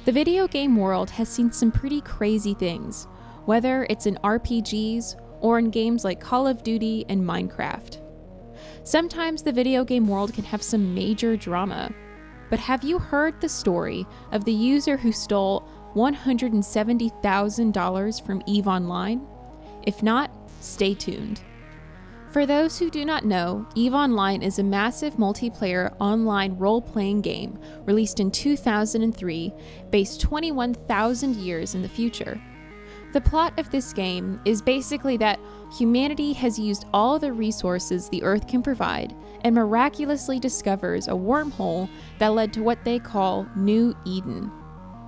The video game world has seen some pretty crazy things, whether it's in RPGs or in games like Call of Duty and Minecraft. Sometimes the video game world can have some major drama, but have you heard the story of the user who stole $170,000 from EVE Online? If not, stay tuned. For those who do not know, EVE Online is a massive multiplayer online role-playing game released in 2003, based 21,000 years in the future. The plot of this game is basically that humanity has used all the resources the Earth can provide and miraculously discovers a wormhole that led to what they call New Eden.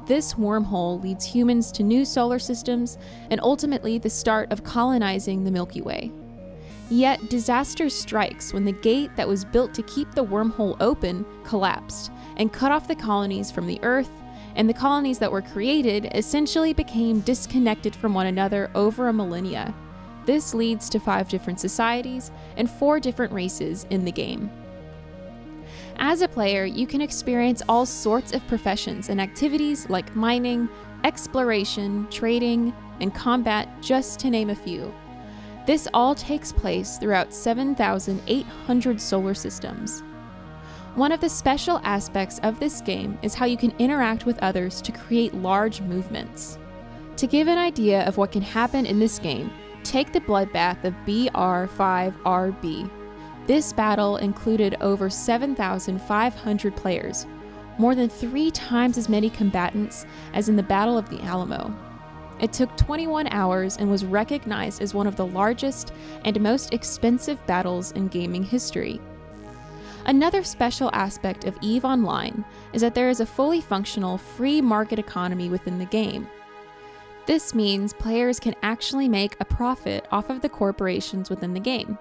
This wormhole leads humans to new solar systems and ultimately the start of colonizing the Milky Way. Yet disaster strikes when the gate that was built to keep the wormhole open collapsed and cut off the colonies from the Earth, and the colonies that were created essentially became disconnected from one another over a millennia. This leads to 5 different societies and 4 different races in the game. As a player, you can experience all sorts of professions and activities like mining, exploration, trading, and combat, just to name a few. This all takes place throughout 7,800 solar systems. One of the special aspects of this game is how you can interact with others to create large movements. To give an idea of what can happen in this game, take the bloodbath of BR5RB. This battle included over 7,500 players, more than 3 times as many combatants as in the Battle of the Alamo. It took 21 hours and was recognized as one of the largest and most expensive battles in gaming history. Another special aspect of EVE Online is that there is a fully functional free market economy within the game. This means players can actually make a profit off of the corporations within the game.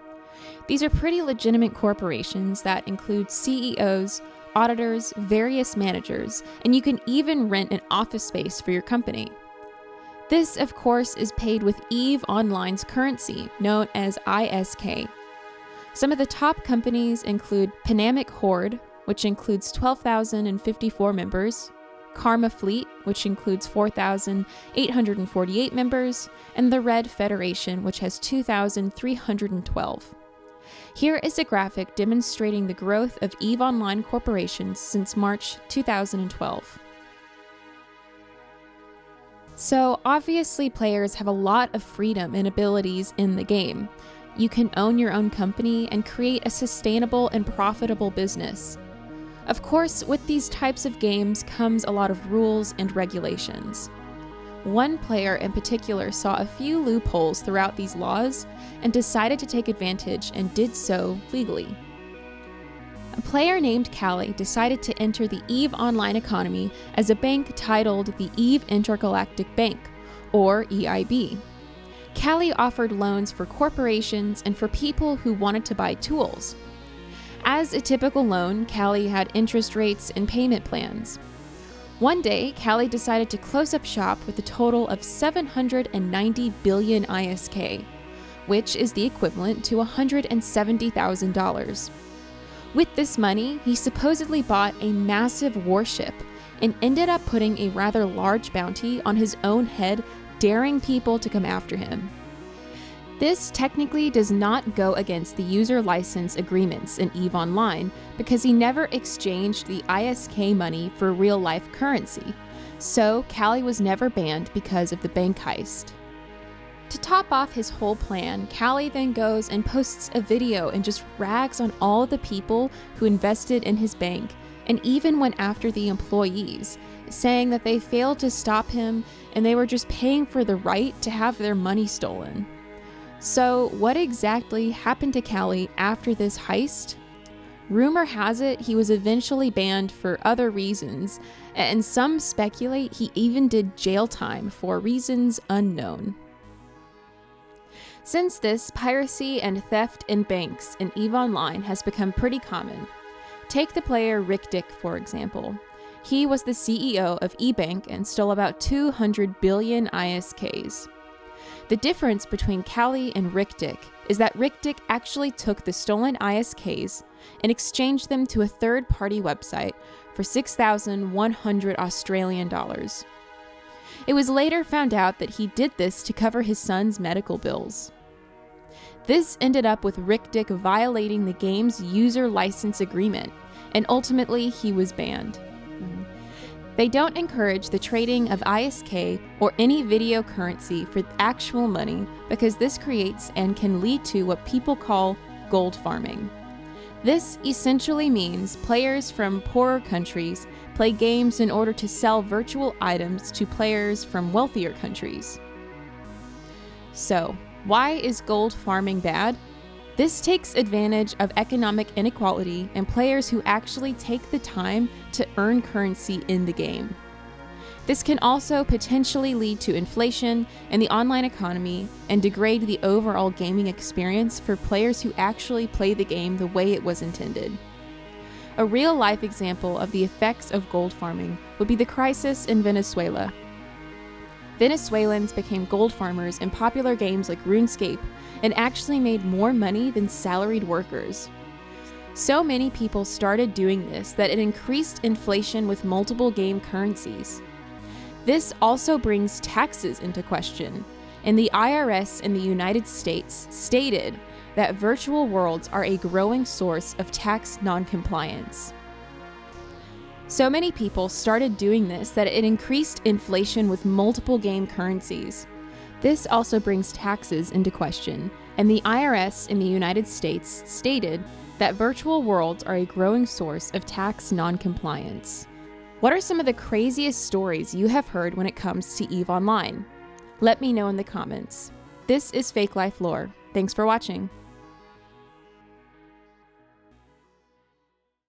These are pretty legitimate corporations that include CEOs, auditors, various managers, and you can even rent an office space for your company. This, of course, is paid with EVE Online's currency, known as ISK. Some of the top companies include Panamic Horde, which includes 12,054 members, Karma Fleet, which includes 4,848 members, and the Red Federation, which has 2,312. Here is a graphic demonstrating the growth of EVE Online corporations since March 2012. So obviously players have a lot of freedom and abilities in the game. You can own your own company and create a sustainable and profitable business. Of course, with these types of games comes a lot of rules and regulations. One player in particular saw a few loopholes throughout these laws and decided to take advantage and did so legally. A player named Callie decided to enter the EVE Online economy as a bank titled the EVE Intergalactic Bank, or EIB. Callie offered loans for corporations and for people who wanted to buy tools. As a typical loan, Callie had interest rates and payment plans. One day, Callie decided to close up shop with a total of 790 billion ISK, which is the equivalent to $170,000. With this money, he supposedly bought a massive warship and ended up putting a rather large bounty on his own head, daring people to come after him. This technically does not go against the user license agreements in EVE Online because he never exchanged the ISK money for real-life currency, so Callie was never banned because of the bank heist. To top off his whole plan, Callie then goes and posts a video and just rags on all the people who invested in his bank and even went after the employees, saying that they failed to stop him and they were just paying for the right to have their money stolen. So what exactly happened to Callie after this heist? Rumor has it he was eventually banned for other reasons, and some speculate he even did jail time for reasons unknown. Since this, piracy and theft in banks in EVE Online has become pretty common. Take the player Rick Dick, for example. He was the CEO of eBank and stole about 200 billion ISKs. The difference between Callie and Rick Dick is that Rick Dick actually took the stolen ISKs and exchanged them to a third-party website for 6,100 Australian dollars. It was later found out that he did this to cover his son's medical bills. This ended up with Rick Dick violating the game's user license agreement, and ultimately he was banned. They don't encourage the trading of ISK or any video currency for actual money because this creates and can lead to what people call gold farming. This essentially means players from poorer countries play games in order to sell virtual items to players from wealthier countries. So, why is gold farming bad? This takes advantage of economic inequality and players who actually take the time to earn currency in the game. This can also potentially lead to inflation in the online economy and degrade the overall gaming experience for players who actually play the game the way it was intended. A real-life example of the effects of gold farming would be the crisis in Venezuela. Venezuelans became gold farmers in popular games like RuneScape and actually made more money than salaried workers. So many people started doing this that it increased inflation with multiple game currencies. This also brings taxes into question, and the IRS in the United States stated that virtual worlds are a growing source of tax non-compliance. So many people started doing this that it increased inflation with multiple game currencies. This also brings taxes into question, and the IRS in the United States stated that virtual worlds are a growing source of tax non-compliance. What are some of the craziest stories you have heard when it comes to EVE Online? Let me know in the comments. This is Fake Life Lore. Thanks for watching.